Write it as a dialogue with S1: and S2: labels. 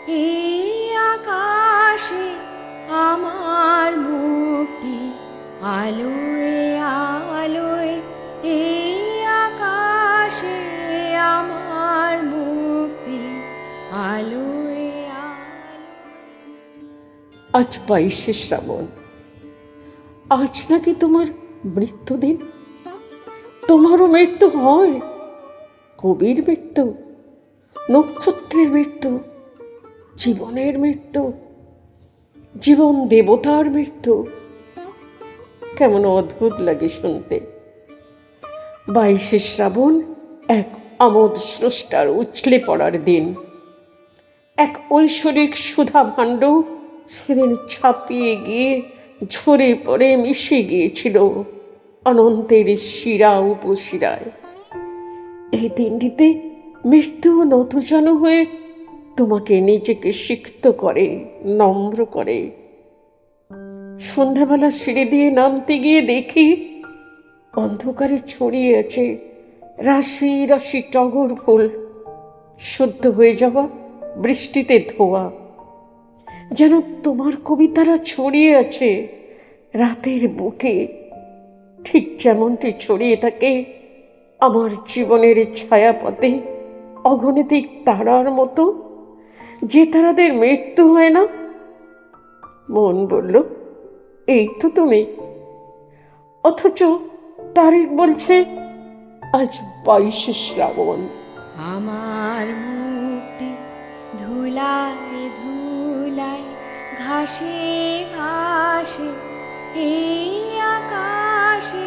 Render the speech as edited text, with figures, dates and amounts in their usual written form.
S1: এই আকাশে আমার মুক্তি, আলোয় আলোয় এই আকাশে আমার মুক্তি, আলোয় আলোয়।
S2: আজ 22শে শ্রাবণ, আজ নাকি তোমার মৃত্যুদিন। তোমারও মৃত্যু হয়, কবির মৃত্যু, নক্ষত্রের মৃত্যু, জীবনের মৃত্যু, জীবন দেবতার মৃত্যু। কেমন অদ্ভুত লাগে শুনতে। 22শে শ্রাবণ এক আমোদ স্রষ্টার উছলে পড়ার দিন, এক ঐশ্বরিক সুধা ভাণ্ড সেদিন ছাপিয়ে গিয়ে ঝরে পড়ে মিশে গিয়েছিল অনন্তের শিরা উপশিরায়। এই দিনটিতে মৃত্যু নতজানু হয়ে তোমাকে নিজেকে সিক্ত করে, নম্র করে। সন্ধ্যাবেলা সিঁড়ি দিয়ে নামতে গিয়ে দেখি অন্ধকারে ছড়িয়ে আছে রাশি রাশি টগর ফুল, সদ্য হয়ে যাওয়া বৃষ্টিতে ধোয়া। যেন তোমার কবিতারা ছড়িয়ে আছে রাতের বুকে, ঠিক যেমনটি ছড়িয়ে থাকে আমার জীবনের ছায়াপথে অগণিতিক তারার মতো, যে তারাদের মৃত্যু হয় না। মন বলল, এই তো তুমি, অথচ তারিখ বলছে আজ 22শে শ্রাবণ।
S1: আমার মুক্তি ধুলায় ধুলায়, ঘাসে ঘাসে এই আকাশে